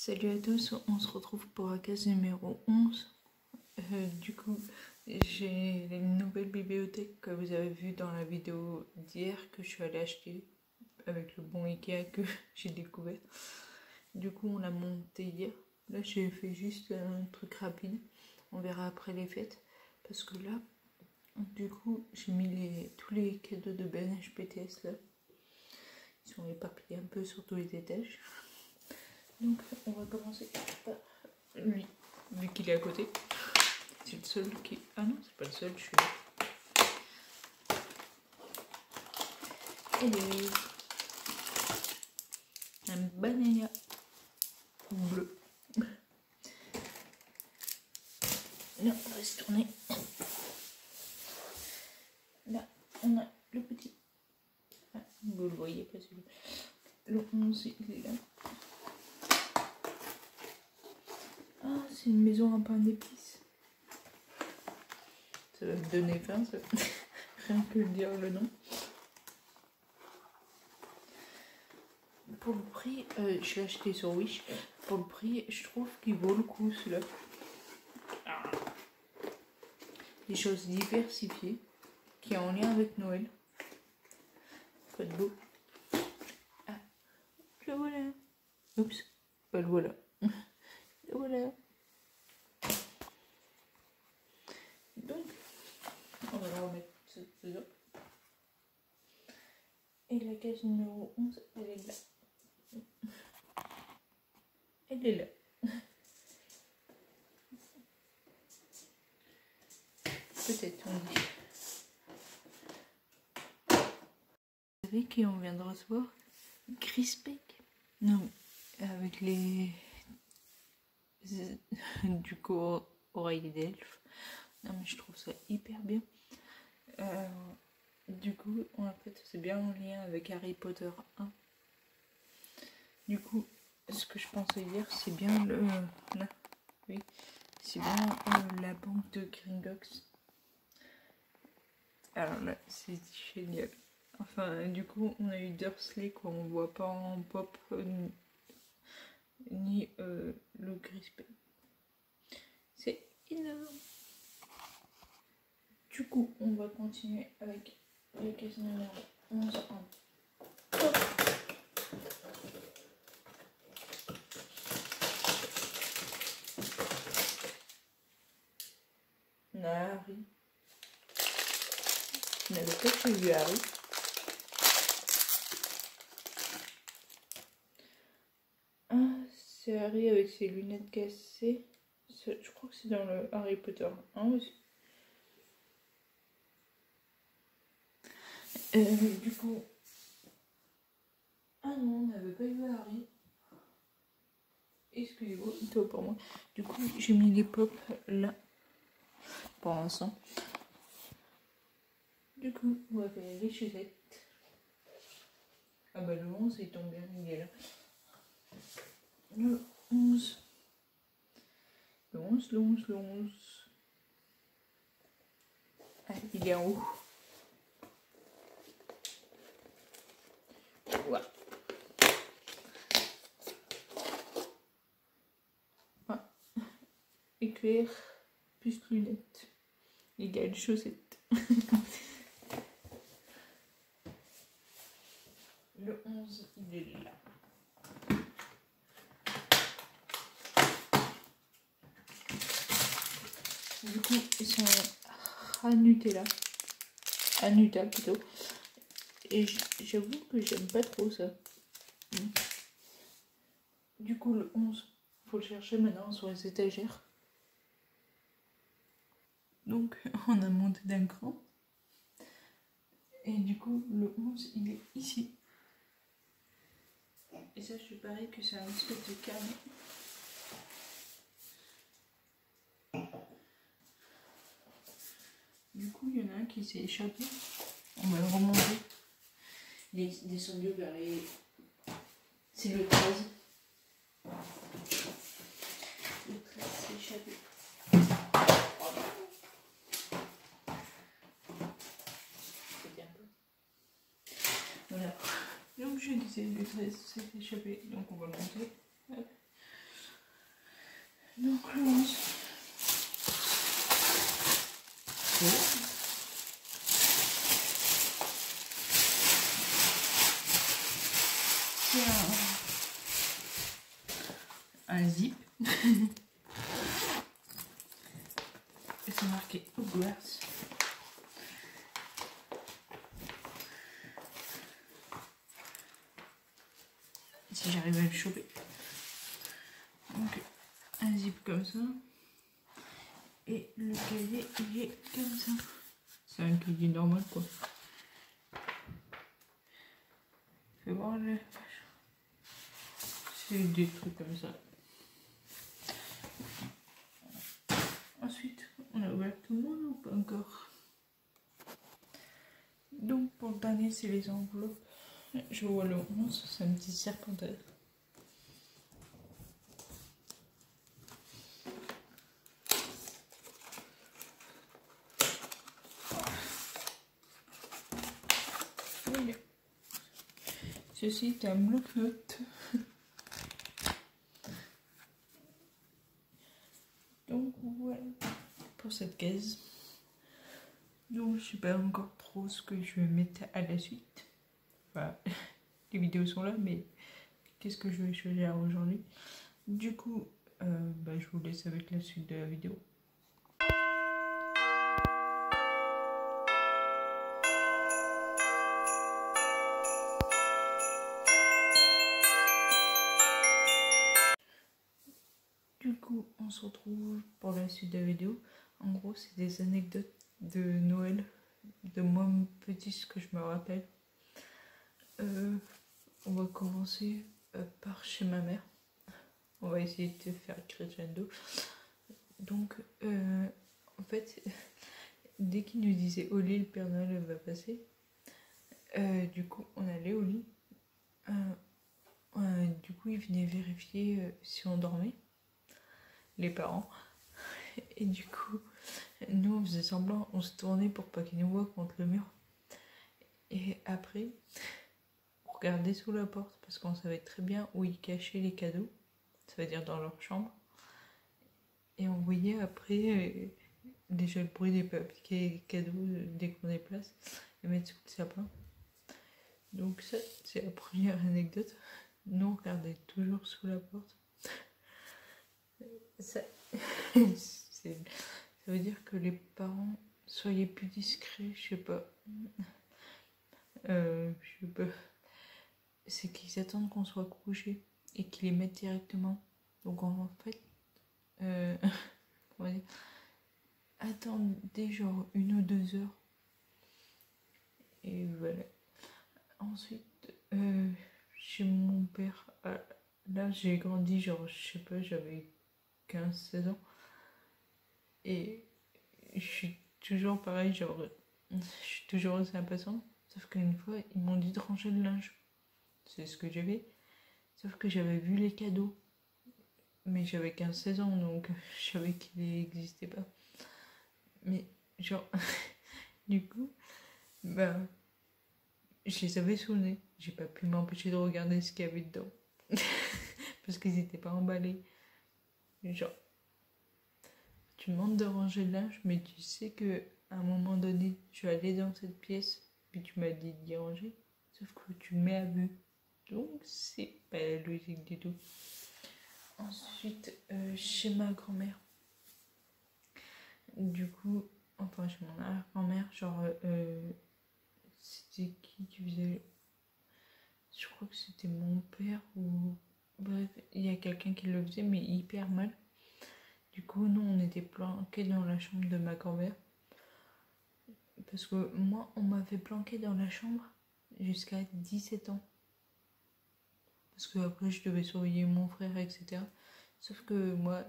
Salut à tous, on se retrouve pour la case numéro 11. Du coup, j'ai une nouvelle bibliothèque que vous avez vu dans la vidéo d'hier que je suis allée acheter avec le bon Ikea que j'ai découvert. Du coup, on l'a monté hier. Là, j'ai fait juste un truc rapide. On verra après les fêtes. Parce que là, du coup, j'ai mis tous les cadeaux de BNH PTS là. Ils sont éparpillés un peu sur tous les étages. Donc on va commencer par lui, vu qu'il est à côté. C'est le seul qui... Ah non, c'est pas le seul, je suis là. Et un banania bleu. Là, on va se tourner. Là, on a le petit. Ah, vous le voyez pas celui-là. Le 11, il est là. Ah, c'est une maison à pain d'épices. Ça va me donner faim, ça. Rien que dire le nom. Pour le prix, je l'ai acheté sur Wish. Pour le prix, je trouve qu'il vaut le coup celui-là. Des choses diversifiées qui est en lien avec Noël. Pas de beau. Ah, le voilà. Oups, pas le voilà. Le voilà. Donc, on va la remettre dedans. Et la case numéro 11, elle est là. Elle est là. Peut-être, on dit. Vous savez qui on vient de recevoir? Crispec. Non, avec les... du coup, oreilles d'elfe. Non, mais je trouve ça hyper bien. Du coup, en fait, c'est bien en lien avec Harry Potter 1. Du coup, ce que je pensais dire, c'est bien le... là, oui, c'est bien la banque de Gringotts. Alors là, c'est génial. Enfin, du coup, on a eu Dursley qu'on voit pas en pop, ni le Crispé. C'est énorme. Du coup, on va continuer avec la case numéro 11 en pop. On a Harry. On n'avait pas prévu Harry. Ah, c'est Harry avec ses lunettes cassées. Je crois que c'est dans le Harry Potter 1 aussi. Du coup... Ah non, on n'avait pas eu Harry. Excusez-moi, toi pour moi. Du coup, j'ai mis les pops là. Pour l'instant. Du coup, on va faire les chaussettes. Ah bah le 11, il tombe bien, il est là. Le 11. Le 11, le 11, le 11. Ah, il est en haut. Ouais. Ah. Éclair plus lunettes. Il y a une chaussette. Le 11, il est là. Du coup, ils sont à Nutella. À Nutella plutôt. Et j'avoue que j'aime pas trop ça. Du coup, le 11, faut le chercher maintenant sur les étagères. Donc, on a monté d'un cran. Et du coup, le 11, il est ici. Et ça, je parie que c'est un espèce de carnet. Du coup, il y en a un qui s'est échappé. On va le remonter. Il est descendu vers les... C'est le 13. Le 13 s'est échappé. C'était un peu... Voilà. Donc je disais, le 13 s'est échappé. Donc on va le monter. Hop. Donc le 11. C'est un zip. Et c'est marqué Hogwarts. Si j'arrive à le choper. Donc un zip comme ça. Et le cahier il est comme ça. C'est un cahier normal quoi. Fais voir le. C'est des trucs comme ça. Ensuite, on a ouvert tout le monde ou pas encore? Donc pour le dernier, c'est les enveloppes. Je vois le 11, c'est un petit serpentaire. Oui. Ceci est un bloc-notes. Donc voilà pour cette caisse. Donc je sais pas encore trop ce que je vais mettre à la suite. Enfin, les vidéos sont là, mais qu'est-ce que je vais choisir aujourd'hui? Du coup, je vous laisse avec la suite de la vidéo. Du coup, on se retrouve pour la suite de la vidéo. En gros, c'est des anecdotes de Noël, de moi petit, ce que je me rappelle. On va commencer par chez ma mère. On va essayer de faire crescendo. Donc, en fait, dès qu'il nous disait au lit, le Père Noël va passer, du coup, on allait au lit. Du coup, il venait vérifier si on dormait, les parents. Et du coup, nous, on faisait semblant, on se tournait pour pas qu'il nous voit contre le mur. Et après, on regardait sous la porte parce qu'on savait très bien où ils cachaient les cadeaux, ça veut dire dans leur chambre. Et on voyait après déjà le bruit des papiers cadeaux dès qu'on déplace, les mettre sous le sapin. Donc ça, c'est la première anecdote. Nous, on regardait toujours sous la porte. Ça, ça veut dire que les parents, soyez plus discrets, je sais pas. C'est qu'ils attendent qu'on soit couché et qu'ils les mettent directement. Donc en fait, on va dire, attendez genre 1 ou 2 heures. Et voilà. Ensuite, chez mon père, là j'ai grandi, genre, je sais pas, j'avais 15-16 ans. Et je suis toujours pareil, genre, je suis toujours aussi impatiente. Sauf qu'une fois, ils m'ont dit de ranger le linge. C'est ce que j'avais. Sauf que j'avais vu les cadeaux. Mais j'avais 15-16 ans, donc je savais qu'il n'existait pas. Mais genre, du coup, je les avais sous le nez. J'ai pas pu m'empêcher de regarder ce qu'il y avait dedans. Parce qu'ils n'étaient pas emballés. Genre, tu demandes de ranger le linge, mais tu sais que à un moment donné, je vais aller dans cette pièce, puis tu m'as dit d'y ranger. Sauf que tu le mets à vue. Donc, c'est pas logique du tout. Ensuite, chez ma grand-mère. Du coup, enfin, chez mon arrière-grand-mère, genre, c'était qui faisait. Je crois que c'était mon père ou. Bref, il y a quelqu'un qui le faisait, mais hyper mal. Du coup, nous, on était planqués dans la chambre de ma grand-mère. Parce que moi, on m'avait planqué dans la chambre jusqu'à 17 ans. Parce que après, je devais surveiller mon frère, etc. Sauf que moi,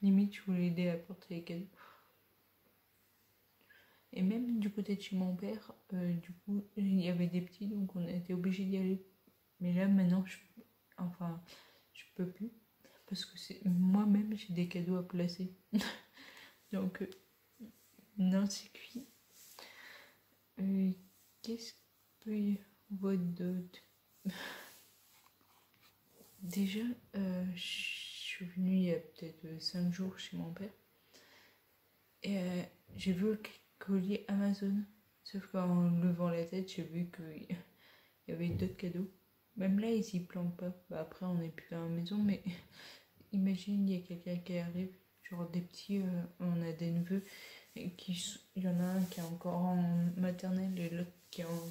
limite, je voulais aider à porter les cadeaux. Et même du côté de chez mon père, du coup, il y avait des petits, donc on a été obligés d'y aller. Mais là, maintenant, je peux plus. Parce que moi-même, j'ai des cadeaux à placer. Donc, non, c'est cuit. Qu'est-ce qu'il peut y avoir d'autre? Déjà, je suis venue il y a peut-être 5 jours chez mon père. Et j'ai vu le colis Amazon. Sauf qu'en levant la tête, j'ai vu qu'il y avait d'autres cadeaux. Même là, ils s'y planquent pas. Bah, après, on n'est plus à la maison, mais imagine, il y a quelqu'un qui arrive, genre des petits, on a des neveux, et il y en a un qui est encore en maternelle et l'autre qui est en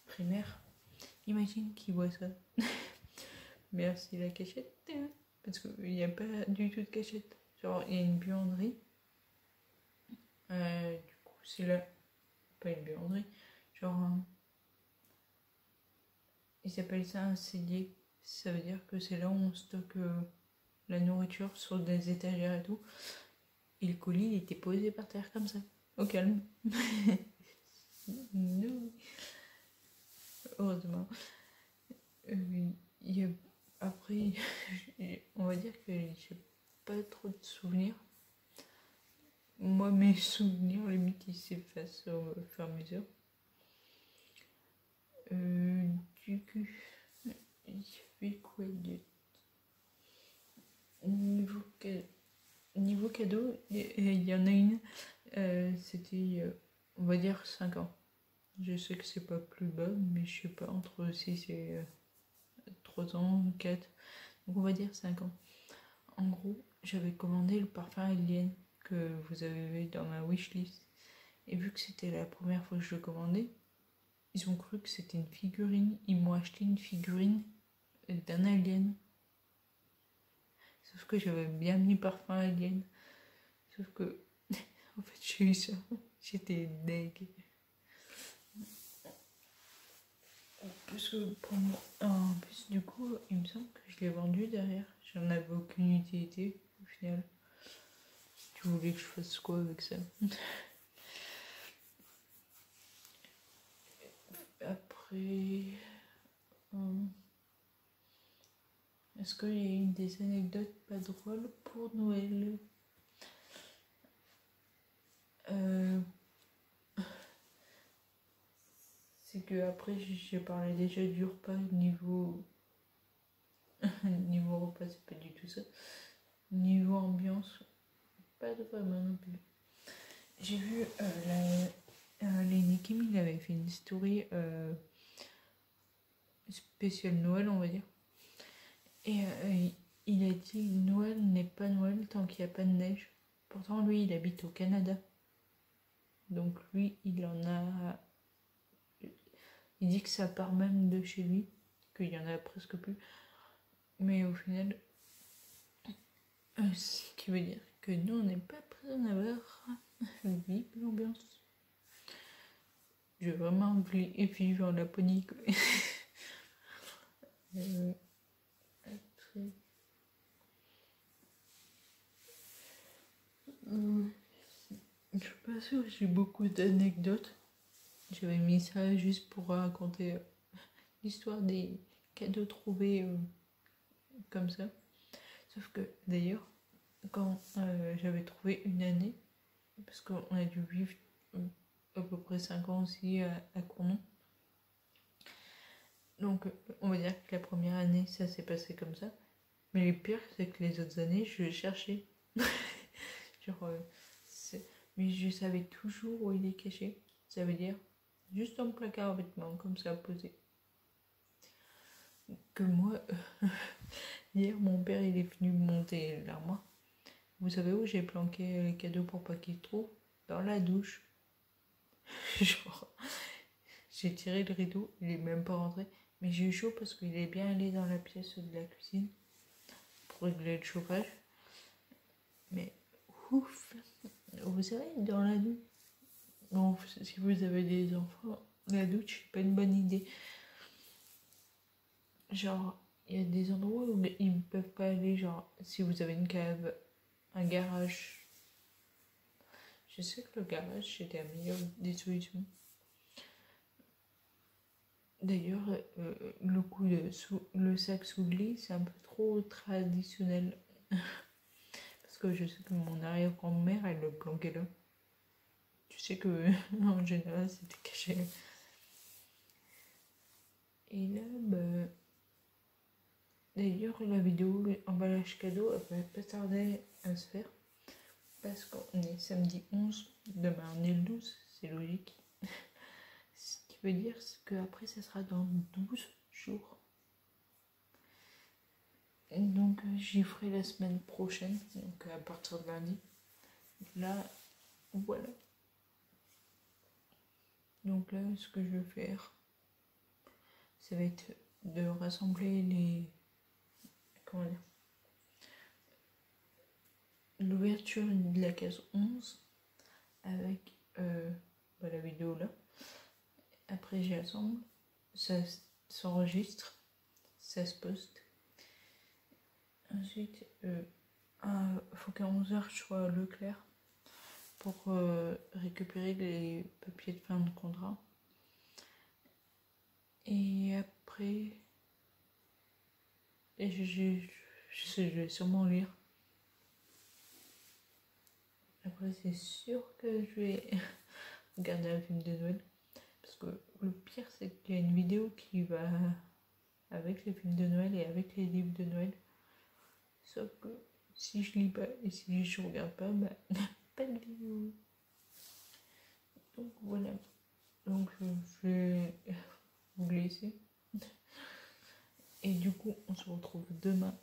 primaire. Imagine qu'ils voient ça. Merci la cachette, hein, parce qu'il n'y a pas du tout de cachette. Genre, il y a une buanderie. Du coup, c'est là. Pas une buanderie. Genre, ils appellent ça un cellier. Ça veut dire que c'est là où on stocke la nourriture sur des étagères et tout. Et le colis, il était posé par terre comme ça, au calme. Non. Heureusement. Après, on va dire que j'ai pas trop de souvenirs. Moi, mes souvenirs, limite, ils s'effacent au fur et à mesure. Du coup, il y avait quoi d'autre? Niveau cadeau, il y en a une, c'était, on va dire, 5 ans. Je sais que c'est pas plus bas, mais je sais pas, entre 6 et 3 ans, 4. Donc on va dire 5 ans. En gros, j'avais commandé le parfum Alien que vous avez vu dans ma wishlist. Et vu que c'était la première fois que je le commandais, ils ont cru que c'était une figurine. Ils m'ont acheté une figurine d'un alien. Sauf que j'avais bien mis parfum Alien. Sauf que, en fait, j'ai eu ça. J'étais deg. Parce que pour moi, en plus, du coup, il me semble que je l'ai vendu derrière. J'en avais aucune utilité au final. Tu voulais que je fasse quoi avec ça? Après, est-ce qu'il y a eu des anecdotes pas drôles pour Noël? C'est que après j'ai parlé déjà du repas niveau niveau repas, c'est pas du tout ça. Niveau ambiance, pas de vraiment non plus. J'ai vu Lenny Kim, il avait fait une story spéciale Noël, on va dire. Et il a dit Noël n'est pas Noël tant qu'il n'y a pas de neige. Pourtant, lui, il habite au Canada. Donc, lui, il en a. Il dit que ça part même de chez lui, qu'il y en a presque plus. Mais au final, ce qui veut dire que nous, on n'est pas prêts à avoir vive l'ambiance. Je vais vraiment vivre en Laponie, quoi. Après. Je suis pas sûre, j'ai beaucoup d'anecdotes. J'avais mis ça juste pour raconter l'histoire des cadeaux trouvés comme ça. Sauf que d'ailleurs, quand j'avais trouvé une année, parce qu'on a dû vivre à peu près 5 ans aussi à Cournon. Donc on va dire que la première année, ça s'est passé comme ça. Mais le pire, c'est que les autres années, je cherchais. Genre, mais je savais toujours où il est caché. Ça veut dire juste dans le placard à vêtements, comme ça, posé. Que moi, hier, mon père, il est venu monter l'armoire. Vous savez où j'ai planqué les cadeaux pour pas qu'ils trouvent? Dans la douche. Genre, j'ai tiré le rideau, il est même pas rentré. Mais j'ai eu chaud parce qu'il est bien allé dans la pièce de la cuisine pour régler le chauffage. Mais ouf, vous savez, dans la douche. Bon, si vous avez des enfants, la douche, c'est pas une bonne idée. Genre, il y a des endroits où ils ne peuvent pas aller, genre, si vous avez une cave, un garage. Je sais que le garage, c'était la meilleure des solutions. D'ailleurs, le coup de le sac sous le lit, c'est un peu trop traditionnel. Parce que je sais que mon arrière-grand-mère, elle le planquait là. Tu sais que, en général, c'était caché. Et là, bah... D'ailleurs, la vidéo emballage cadeau, elle va pas tarder à se faire. Parce qu'on est samedi 11, demain on est le 12, c'est logique. Ce qui veut dire qu'après ça sera dans 12 jours. Et donc j'y ferai la semaine prochaine, donc à partir de lundi. Là, voilà. Donc là, ce que je vais faire, ça va être de rassembler les... Comment dire, l'ouverture de la case 11 avec la vidéo là. Après j'assemble, ça s'enregistre, ça se poste. Ensuite, il faut qu'à 11h je sois à Leclerc pour récupérer les papiers de fin de contrat. Et après, je vais sûrement lire. Après, c'est sûr que je vais regarder un film de Noël. Parce que le pire, c'est qu'il y a une vidéo qui va avec les films de Noël et avec les livres de Noël. Sauf que si je lis pas et si je regarde pas, bah, pas de vidéo. Donc voilà. Donc je vais vous laisser. Et du coup, on se retrouve demain